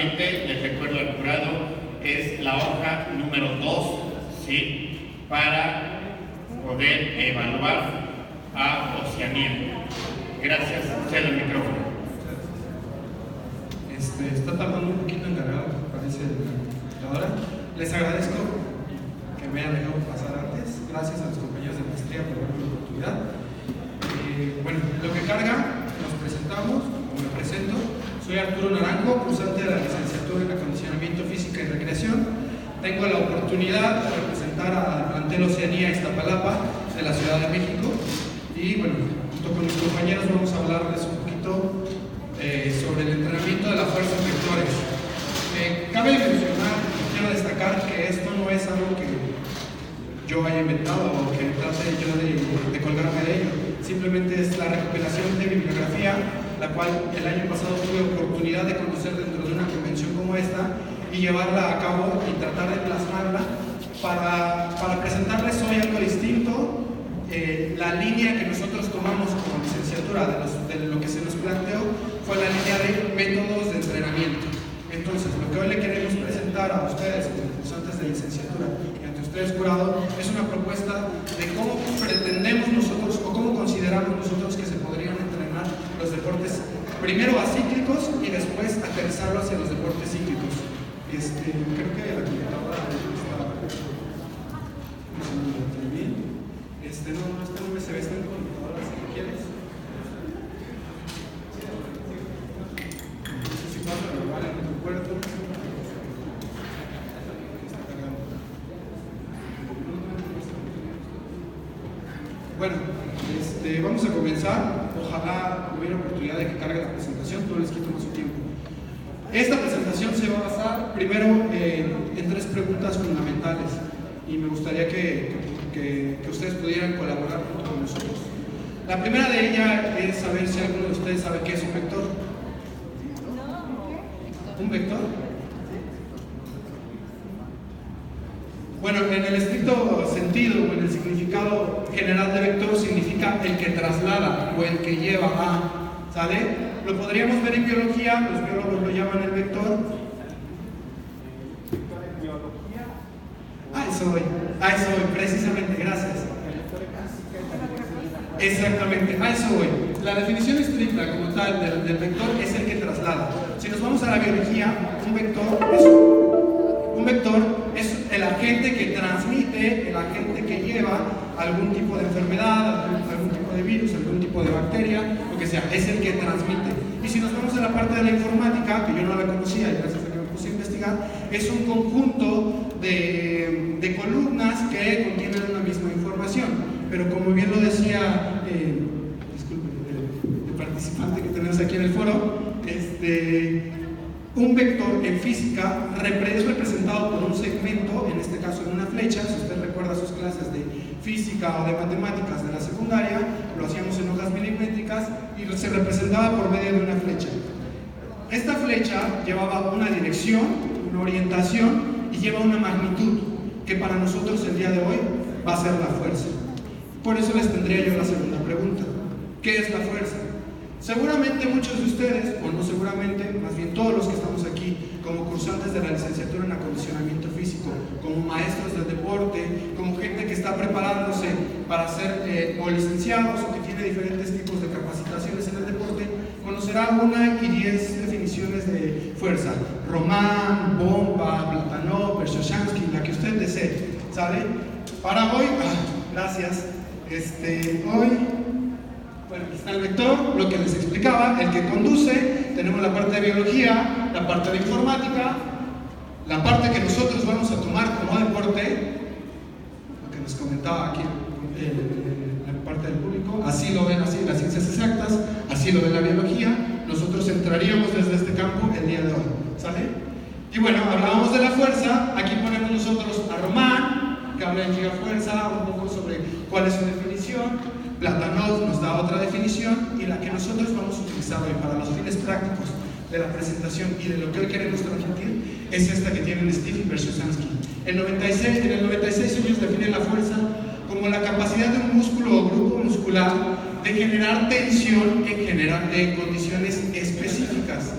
Solamente les recuerdo al jurado, es la hoja número 2, ¿sí?, para poder evaluar a Oceanía. Gracias, cedo el micrófono. Está tardando un poquito en cargar, parece la hora. Les agradezco que me hayan dejado pasar antes. Gracias a los compañeros de maestría por darme la oportunidad. Bueno, lo que carga, nos presentamos, o me presento. Soy Arturo Naranjo, cursante de la licenciatura en acondicionamiento física y recreación. Tengo la oportunidad de representar al plantel Oceanía Iztapalapa de la Ciudad de México. Y bueno, junto con mis compañeros vamos a hablarles un poquito sobre el entrenamiento de las fuerzas vectores. Cabe mencionar, quiero destacar que esto no es algo que yo haya inventado o que trate yo de colgarme de ello. Simplemente es la recopilación de bibliografía, la cual el año pasado tuve oportunidad de conocer dentro de una convención como esta y llevarla a cabo y tratar de plasmarla para presentarles hoy algo distinto. La línea que nosotros tomamos como licenciatura de lo que se nos planteó fue la línea de métodos de entrenamiento. Entonces, lo que hoy le queremos presentar a ustedes, como cursantes de licenciatura, y ante ustedes, jurado, es una propuesta de cómo pretendemos nosotros o cómo consideramos nosotros que se podrían entrenar los deportes, primero acíclicos y después aterrizarlo hacia los deportes cíclicos. Creo que la computadora está bien. No está en USB, está en computadora, si lo quieres. No sé si pasa a grabar en tu puerto. Bueno, vamos a comenzar. Ojalá hubiera oportunidad de que cargue la presentación, no les quito más su tiempo. Esta presentación se va a basar primero en 3 preguntas fundamentales y me gustaría que ustedes pudieran colaborar junto con nosotros. La primera de ellas es saber si alguno de ustedes sabe qué es un vector. ¿Un vector? Bueno, en el estricto sentido o en el significado general de vector significa el que traslada o el que lleva a, ¿sale? Lo podríamos ver en biología, los biólogos lo llaman el vector. A eso voy, precisamente, gracias. Exactamente, a eso voy. La definición estricta como tal del vector es el que traslada. Si nos vamos a la biología, un vector es el agente que transmite, el agente que lleva algún tipo de enfermedad, algún tipo de virus, algún tipo de bacteria, lo que sea, es el que transmite. Y si nos vamos a la parte de la informática, que yo no la conocía y gracias a que me puse a investigar, es un conjunto de columnas que contienen una misma información. Pero como bien lo decía, disculpen, el participante que tenemos aquí en el foro, un vector en física es representado por un segmento, en este caso en una flecha. Si usted recuerda sus clases de física o de matemáticas de la secundaria, lo hacíamos en hojas milimétricas y se representaba por medio de una flecha. Esta flecha llevaba una dirección, una orientación y lleva una magnitud que para nosotros el día de hoy va a ser la fuerza. Por eso les tendría yo la segunda pregunta. ¿Qué es la fuerza? Seguramente muchos de ustedes, o no seguramente, más bien todos los que estamos aquí como cursantes de la licenciatura en acondicionamiento físico, como maestros del deporte, como gente que está preparándose para ser o licenciados o que tiene diferentes tipos de capacitaciones en el deporte, conocerá 1 y 10 definiciones de fuerza. Román, Bomba, Platanov, Bershansky, la que usted desee, ¿sabe? Para hoy, gracias, hoy... Bueno, aquí está el vector, lo que les explicaba, el que conduce. Tenemos la parte de biología, la parte de informática, la parte que nosotros vamos a tomar como deporte, lo que nos comentaba aquí la parte del público, así lo ven así las ciencias exactas, así lo ve la biología. Nosotros entraríamos desde este campo el día de hoy, ¿sale? Y bueno, hablábamos de la fuerza, aquí ponemos nosotros a Román, que habla de gigafuerza, un poco sobre cuál es su definición. Platanov nos da otra definición y la que nosotros vamos a utilizar hoy para los fines prácticos de la presentación y de lo que hoy queremos transmitir es esta que tienen Steve y Bershansky. En el 96 ellos definen la fuerza como la capacidad de un músculo o grupo muscular de generar tensión en condiciones específicas.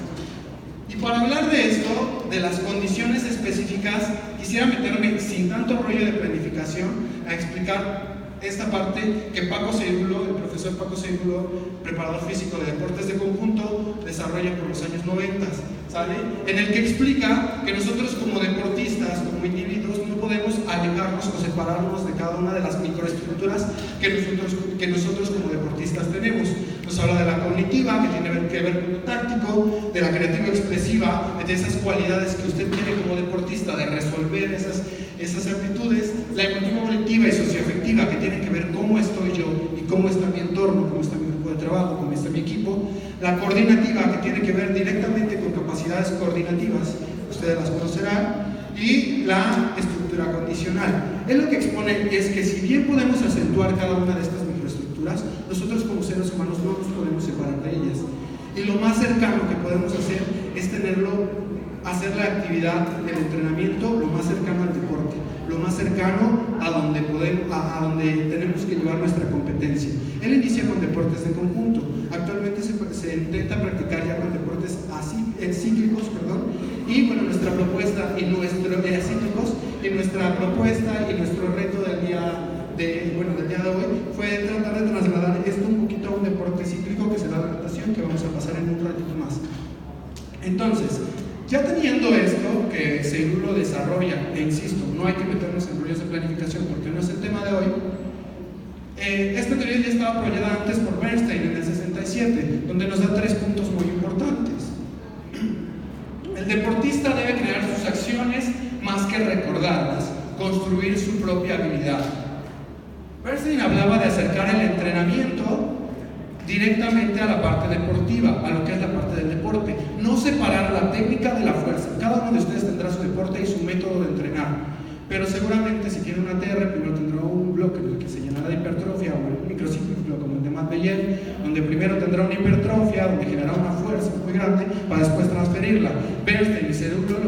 Y para hablar de esto, de las condiciones específicas, quisiera meterme sin tanto rollo de planificación a explicar esta parte que Paco Ceirulo, el profesor Paco Ceirulo, preparador físico de deportes de conjunto, desarrolla por los años 90, ¿sale? En el que explica que nosotros como deportistas, como individuos, no podemos alejarnos o separarnos de cada una de las microestructuras que nosotros como deportistas tenemos. Nos habla de la cognitiva, que tiene que ver con lo táctico, de la creativa expresiva, de esas cualidades que usted tiene como deportista, de resolver esas aptitudes, la emotiva colectiva y socioafectiva, que tiene que ver cómo estoy yo y cómo está mi entorno, cómo está mi grupo de trabajo, cómo está mi equipo, la coordinativa, que tiene que ver directamente con capacidades coordinativas, ustedes las conocerán, y la estructura condicional. Él lo que expone es que si bien podemos acentuar cada una de estas microestructuras, nosotros como seres humanos no nos podemos separar de ellas. Y lo más cercano que podemos hacer es hacer la actividad del entrenamiento lo más cercano al deporte, lo más cercano a donde tenemos que llevar nuestra competencia. Él inicia con deportes de conjunto. Actualmente se intenta practicar ya con deportes cíclicos, y bueno, nuestra propuesta y nuestro reto del día de hoy fue tratar de trasladar esto un poquito a un deporte cíclico que será la natación, que vamos a pasar en un ratito más. Entonces, ya teniendo esto que Ceirulo desarrolla, e insisto, no hay que meternos en rollos de planificación porque no es el tema de hoy, esta teoría ya estaba apoyada antes por Bernstein en el 67, donde nos da 3 puntos muy importantes. El deportista debe crear sus acciones más que recordarlas, construir su propia habilidad. Bernstein hablaba de acercar el entrenamiento directamente a la parte deportiva, a lo que es la parte del deporte, no separar la técnica de la fuerza. Cada uno de ustedes tendrá su deporte y su método de entrenar, pero seguramente si tiene una TR, primero tendrá un bloque en el que se llenará de hipertrofia, o un microciclo como el de Matt Bellier, donde primero tendrá una hipertrofia, donde generará una fuerza muy grande para después transferirla. Bernstein y Ceirulo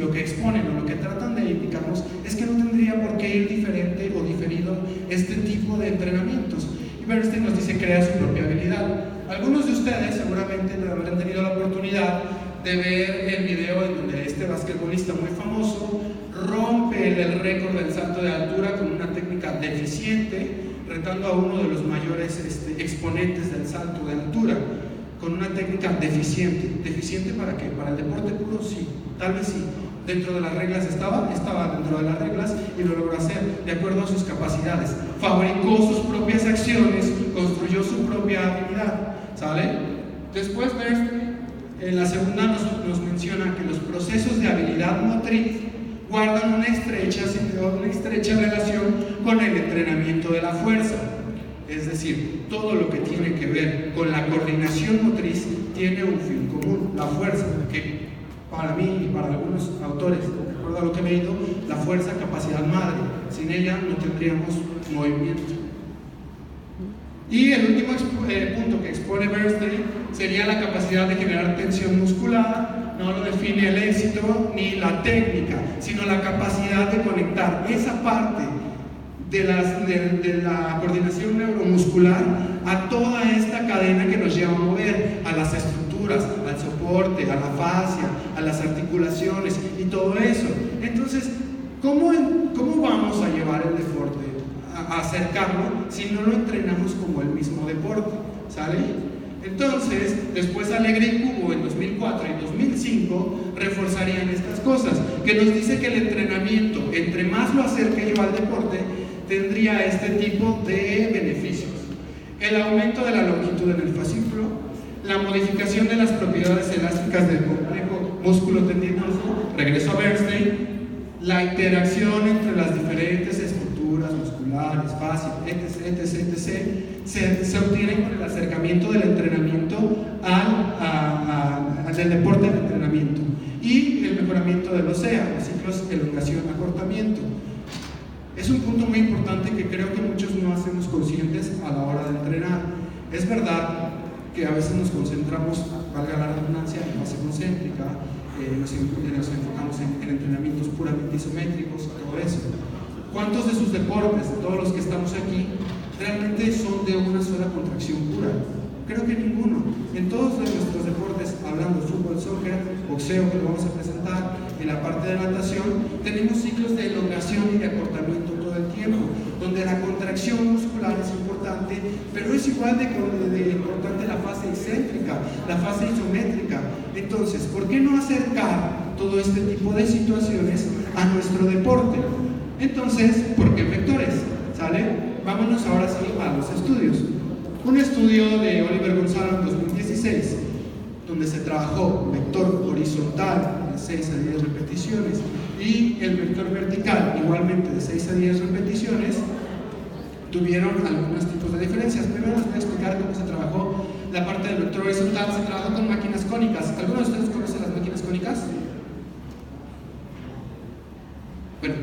lo que exponen o lo que tratan de indicarnos es que no tendría por qué ir diferente o diferido este tipo de entrenamientos. Y Bernstein nos dice crear su propia habilidad. Algunos de ustedes seguramente habrán tenido la oportunidad de ver el video en donde este basquetbolista muy famoso rompe el récord del salto de altura con una técnica deficiente, retando a uno de los mayores exponentes del salto de altura, con una técnica deficiente. ¿Deficiente para qué? ¿Para el deporte puro? Sí, tal vez sí. Dentro de las reglas estaba dentro de las reglas y lo logró hacer de acuerdo a sus capacidades. Fabricó sus propias acciones, construyó su propia habilidad, ¿sale? Después Bernstein en la segunda nos menciona que los procesos de habilidad motriz guardan una estrecha relación con el entrenamiento de la fuerza. Es decir, todo lo que tiene que ver con la coordinación motriz tiene un fin común, la fuerza, que para mí y para algunos autores, de acuerdo a lo que he leído, la fuerza, capacidad madre. Sin ella no tendríamos movimiento. Y el último punto que expone Bernstein sería la capacidad de generar tensión muscular. No lo define el éxito ni la técnica, sino la capacidad de conectar esa parte de la coordinación neuromuscular a toda esta cadena que nos lleva a mover, a las estructuras, al soporte, a la fascia, a las articulaciones y todo eso. Entonces, ¿cómo vamos a llevar el deporte? A acercarlo si no lo entrenamos como el mismo deporte, ¿sale? Entonces, después Alegre y Cubo en 2004 y 2005 reforzarían estas cosas, que nos dice que el entrenamiento, entre más lo acerque yo al deporte, tendría este tipo de beneficios: el aumento de la longitud en el fascículo, la modificación de las propiedades elásticas del complejo músculo-tendinoso, regreso a Bernstein, la interacción entre las diferentes estructuras musculares, fascia, etc. Se obtiene con el acercamiento del entrenamiento del deporte al entrenamiento, y el mejoramiento del OSEA, los ciclos elongación, acortamiento. Es un punto muy importante que creo que muchos no hacemos conscientes a la hora de entrenar. Es verdad que a veces nos concentramos, valga la redundancia, en base concéntrica, nos enfocamos en entrenamientos puramente isométricos, todo eso. ¿Cuántos de sus deportes, de todos los que estamos aquí, realmente son de una sola contracción pura? Creo que ninguno. En todos nuestros deportes, hablando de fútbol, soccer, snooker, boxeo que lo vamos a presentar, en la parte de natación, tenemos ciclos de elongación y de acortamiento todo el tiempo, donde la contracción muscular es importante, pero es igual de importante la fase excéntrica, la fase isométrica. Entonces, ¿por qué no acercar todo este tipo de situaciones a nuestro deporte? Entonces, ¿por qué vectores? ¿Sale? Vámonos ahora sí a los estudios. Un estudio de Oliver Gonzalo en 2016, donde se trabajó vector horizontal de 6 a 10 repeticiones y el vector vertical igualmente de 6 a 10 repeticiones, tuvieron algunos tipos de diferencias. Primero les voy a explicar cómo se trabajó la parte del vector horizontal. Se trabajó con máquinas cónicas. ¿Algunos de ustedes conocen las máquinas cónicas? Bueno,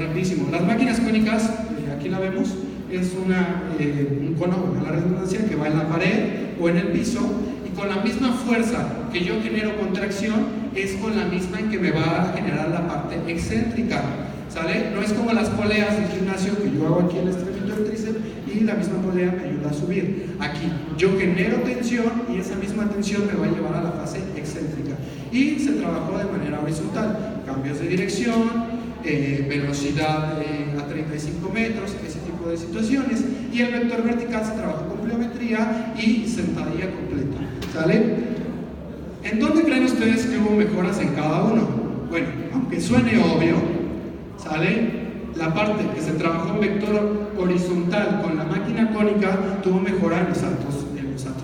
rapidísimo. Las máquinas cónicas, aquí la vemos, es un cono, la redundancia, que va en la pared o en el piso, y con la misma fuerza que yo genero contracción es con la misma en que me va a generar la parte excéntrica, ¿sale? No es como las poleas del gimnasio que yo hago aquí el estrellito del tríceps y la misma polea me ayuda a subir. Aquí yo genero tensión y esa misma tensión me va a llevar a la fase excéntrica. Y se trabajó de manera horizontal, cambios de dirección, velocidad a 35 metros, ese tipo de situaciones, y el vector vertical se trabajó con pliometría y sentadilla completa, ¿sale? ¿En dónde creen ustedes que hubo mejoras en cada uno? Bueno, aunque suene obvio, ¿sale? La parte que se trabajó en vector horizontal con la máquina cónica tuvo mejora en los saltos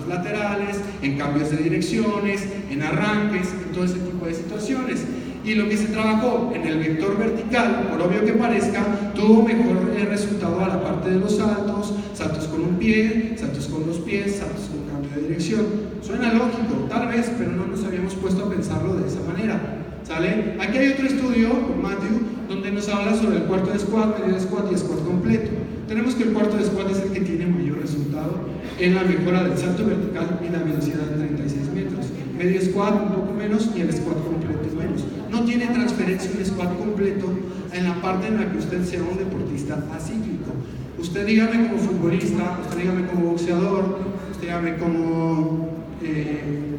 laterales, en cambios de direcciones, en arranques, en todo ese tipo de situaciones. Y lo que se trabajó en el vector vertical, por obvio que parezca, tuvo mejor resultado a la parte de los saltos, saltos con un pie, saltos con dos pies, saltos con cambio de dirección. Suena lógico, tal vez, pero no nos habíamos puesto a pensarlo de esa manera, ¿sale? Aquí hay otro estudio con Matthew, donde nos habla sobre el cuarto de squat, medio de squat y squat completo. Tenemos que el cuarto de squat es el que tiene mayor resultado en la mejora del salto vertical y la velocidad de 36 metros. Medio squat un poco menos y el squat completo es menos. No tiene transferencia el squat completo en la parte en la que usted sea un deportista acíclico. Usted dígame como futbolista, usted dígame como boxeador, usted dígame como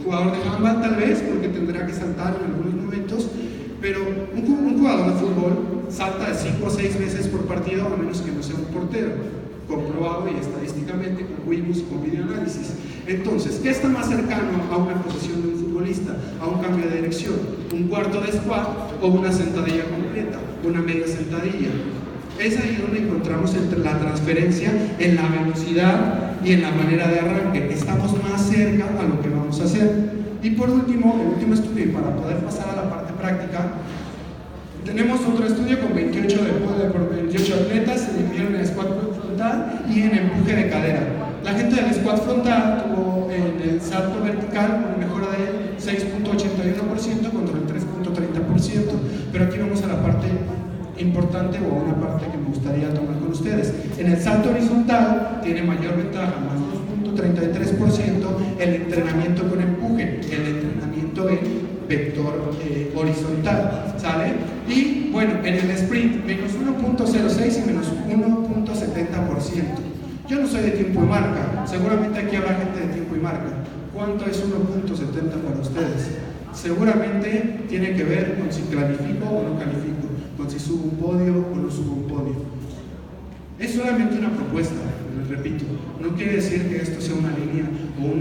jugador de handball tal vez, porque tendrá que saltar en algunos momentos, pero un jugador de fútbol salta de 5 o 6 veces por partido, a menos que no sea un portero, comprobado y estadísticamente con Wimus y con videoanálisis. Entonces, ¿qué está más cercano a una posición de un futbolista, a un cambio de dirección? ¿Un cuarto de squat o una sentadilla completa, una media sentadilla? Es ahí donde encontramos entre la transferencia en la velocidad y en la manera de arranque. Estamos más cerca a lo que vamos a hacer. Y por último, el último estudio, para poder pasar a la parte práctica, tenemos otro estudio con 28 atletas, se dividieron en squat frontal y en empuje de cadera. La gente del squat frontal tuvo en el salto vertical una mejora de 6.81% contra el 3.30%, pero aquí vamos a la parte importante o una parte que me gustaría tomar con ustedes. En el salto horizontal tiene mayor ventaja, más 2.33%, el entrenamiento con empuje, el entrenamiento en vector horizontal, ¿sale? Y bueno, en el sprint, menos 1.06 y menos 1.70%. Yo no soy de tiempo y marca, seguramente aquí habrá gente de tiempo y marca. ¿Cuánto es 1.70 para ustedes? Seguramente tiene que ver con si califico o no califico, con si subo un podio o no subo un podio. Es solamente una propuesta, les repito, no quiere decir que esto sea una línea o un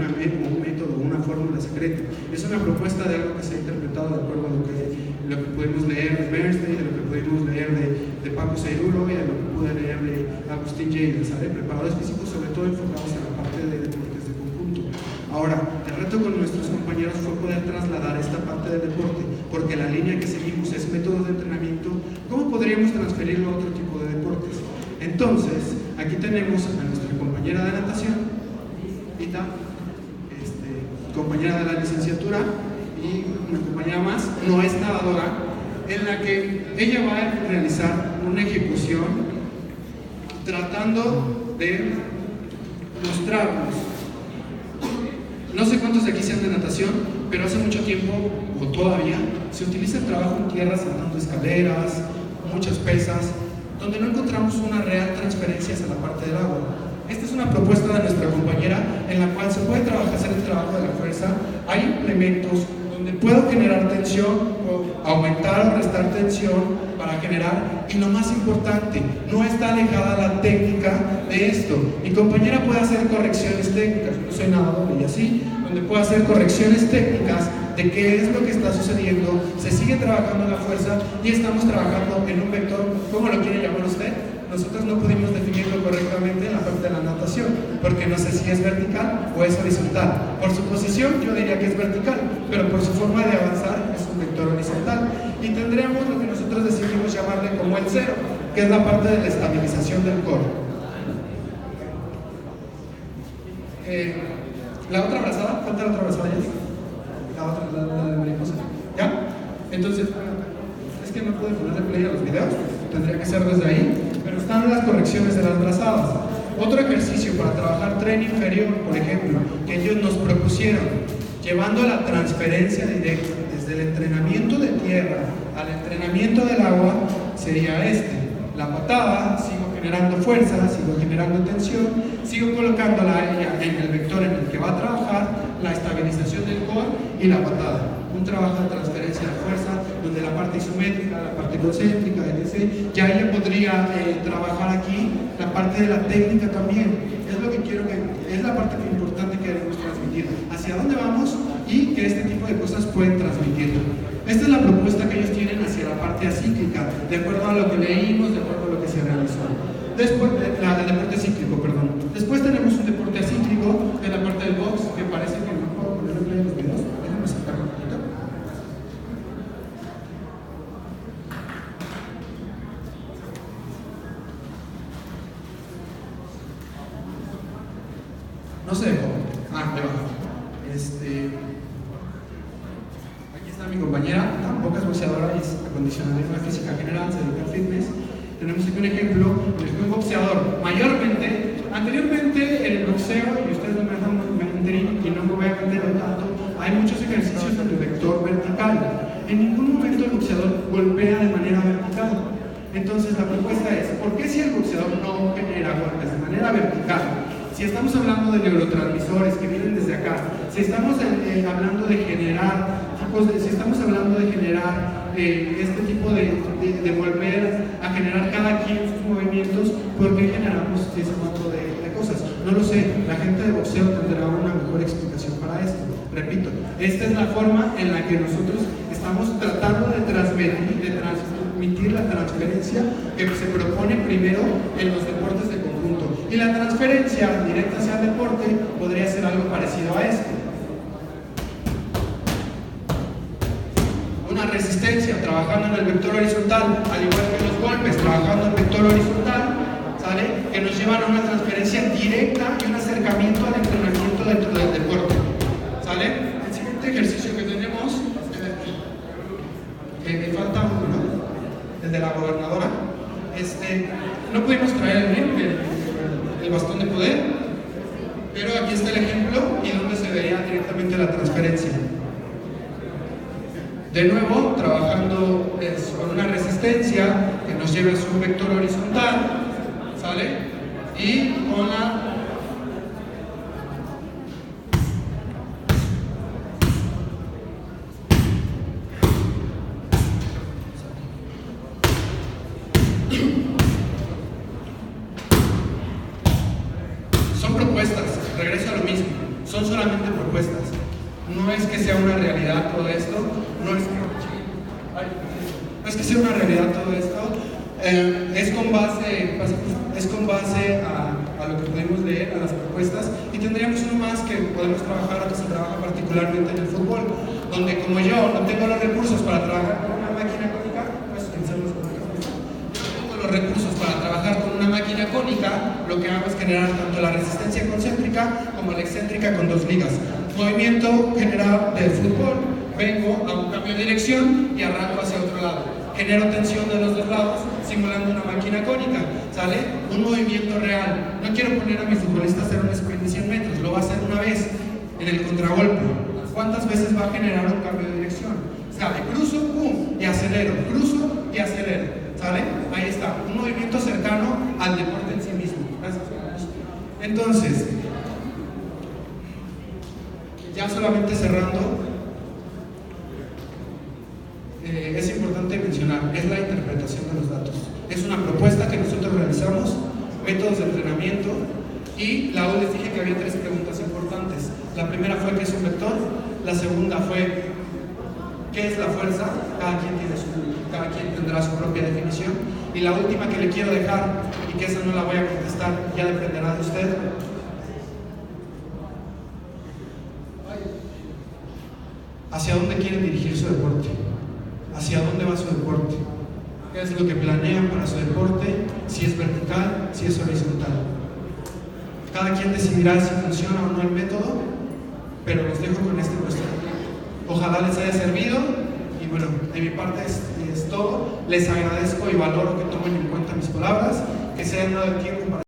método o una fórmula secreta. Es una propuesta de algo que se ha interpretado de acuerdo a lo que pudimos leer de Bernstein, de lo que pudimos leer de Paco Seirulo y de lo que pude leer de Agustín Lleida, ¿sale? Preparadores físicos, sobre todo enfocados en la parte de deportes de conjunto. Ahora, el reto con nuestros compañeros fue poder trasladar esta parte del deporte, porque la línea que seguimos es métodos de entrenamiento. ¿Cómo podríamos transferirlo a otro tipo de deportes? Entonces, aquí tenemos a nuestra compañera de natación, Ita, compañera de la licenciatura, y una compañera más, no es nadadora, en la que ella va a realizar una ejecución tratando de mostrarnos. No sé cuántos de aquí sean de natación, pero hace mucho tiempo, o todavía, se utiliza el trabajo en tierra saltando escaleras, muchas pesas, donde no encontramos una real transferencia hacia la parte del agua. Esta es una propuesta de nuestra compañera en la cual se puede hacer el trabajo de la fuerza. Hay implementos donde puedo generar tensión o aumentar o restar tensión para generar, y lo más importante, no está alejada la técnica de esto. Mi compañera puede hacer correcciones técnicas, no soy nadador y así, donde puede hacer correcciones técnicas de qué es lo que está sucediendo, se sigue trabajando la fuerza y estamos trabajando en un vector, ¿cómo lo quiere llamar usted? Nosotros no pudimos definirlo correctamente en la parte de la natación, porque no sé si es vertical o es horizontal. Por su posición yo diría que es vertical, pero por su forma de avanzar es un vector horizontal. Y tendremos lo que nosotros decidimos llamarle como el cero, que es la parte de la estabilización del core. La otra abrazada, ¿falta la otra abrazada ya? La otra, la de mariposa. ¿Ya? Entonces, es que no puedo ponerle play a los videos, tendría que ser desde ahí, pero están las correcciones de las brazadas. Otro ejercicio para trabajar tren inferior, por ejemplo, que ellos nos propusieron, llevando la transferencia directa desde el entrenamiento de tierra al entrenamiento del agua, sería este. La patada, sigo generando fuerza, sigo generando tensión, sigo colocándola en el vector en el que va a trabajar, la estabilización del core y la patada. Un trabajo de transferencia de fuerza, donde la parte isométrica, la parte concéntrica, etc. Ya ella podría trabajar aquí la parte de la técnica también. Es lo que quiero es la parte importante que debemos transmitir. Hacia dónde vamos y que este tipo de cosas pueden transmitir. Esta es la propuesta que ellos tienen hacia la parte acíclica, de acuerdo a lo que leímos, de acuerdo a lo que se realizó. Después, el deporte cíclico, perdón. Después tenemos un deporte acíclico, que es la parte del box, que parece que no puedo ponerle play en los videos. Déjenme sacarlo un poquito. No se dejó. Ah, debajo. Aquí está mi compañera, tampoco es boxeadora, es acondicionadora física general, se dedica al fitness. Tenemos aquí un ejemplo de un boxeador. Mayormente, anteriormente en el boxeo, y ustedes no me dejan mentir y no me voy a meter tanto, hay muchos ejercicios en el vector vertical. En ningún momento el boxeador golpea de manera vertical. Entonces la propuesta es, ¿por qué si el boxeador no genera golpes de manera vertical? Si estamos hablando de neurotransmisores que vienen desde acá, si estamos hablando de generar si estamos hablando de generar este tipo de volver a generar cada quien sus movimientos, ¿por qué generamos ese tipo de cosas? No lo sé, la gente de boxeo tendrá una mejor explicación para esto. Repito, esta es la forma en la que nosotros estamos tratando de transmitir la transferencia que se propone primero en los deportes de conjunto. Y la transferencia directa hacia el deporte podría ser algo parecido a esto. Una resistencia trabajando en el vector horizontal, al igual que los golpes trabajando en el vector horizontal, ¿sale? Que nos llevan a una transferencia directa y un acercamiento al entrenamiento dentro del deporte, ¿sale? El siguiente ejercicio que tenemos, me falta uno, ¿no? El de la gobernadora. No pudimos traer el bastón de poder, pero aquí está el ejemplo y donde se vería directamente la transferencia. De nuevo, trabajando con una resistencia que nos lleve a un vector horizontal, ¿sale? Y con la son propuestas, regreso a lo mismo, son solamente propuestas. No es que sea una realidad todo esto, no es que sea una realidad todo esto, es con base a lo que podemos leer, a las propuestas, y tendríamos uno más que podemos trabajar o que se trabaja particularmente en el fútbol, donde como yo no tengo los recursos para trabajar con una máquina cónica, pues pensemos con una cónica. Yo no tengo los recursos para trabajar con una máquina cónica, lo que hago es generar tanto la resistencia concéntrica como la excéntrica con dos ligas. Movimiento general del fútbol, vengo a un cambio de dirección y arranco hacia otro lado. Genero tensión de los dos lados, simulando una máquina cónica, ¿sale? Un movimiento real. No quiero poner a mi futbolista a hacer un sprint de 100 metros, lo va a hacer una vez en el contragolpe. ¿Cuántas veces va a generar un cambio de dirección? ¿Sale? Cruzo, pum, y acelero, cruzo y acelero, ¿sale? Ahí está, un movimiento cercano al deporte en sí mismo. Gracias. Entonces, ya solamente cerrando, mencionar, es la interpretación de los datos. Es una propuesta que nosotros realizamos, métodos de entrenamiento, y la les dije que había 3 preguntas importantes. La primera fue ¿qué es un vector? La segunda fue ¿qué es la fuerza? Cada quien tendrá su propia definición. Y la última que le quiero dejar, y que esa no la voy a contestar, ya dependerá de usted. ¿Hacia dónde quieren dirigir su deporte? ¿Hacia dónde va su deporte? ¿Qué es lo que planean para su deporte? Si es vertical, si es horizontal. Cada quien decidirá si funciona o no el método, pero los dejo con este cuestionario. Ojalá les haya servido, y bueno, de mi parte es todo. Les agradezco y valoro que tomen en cuenta mis palabras, que se hayan dado el tiempo para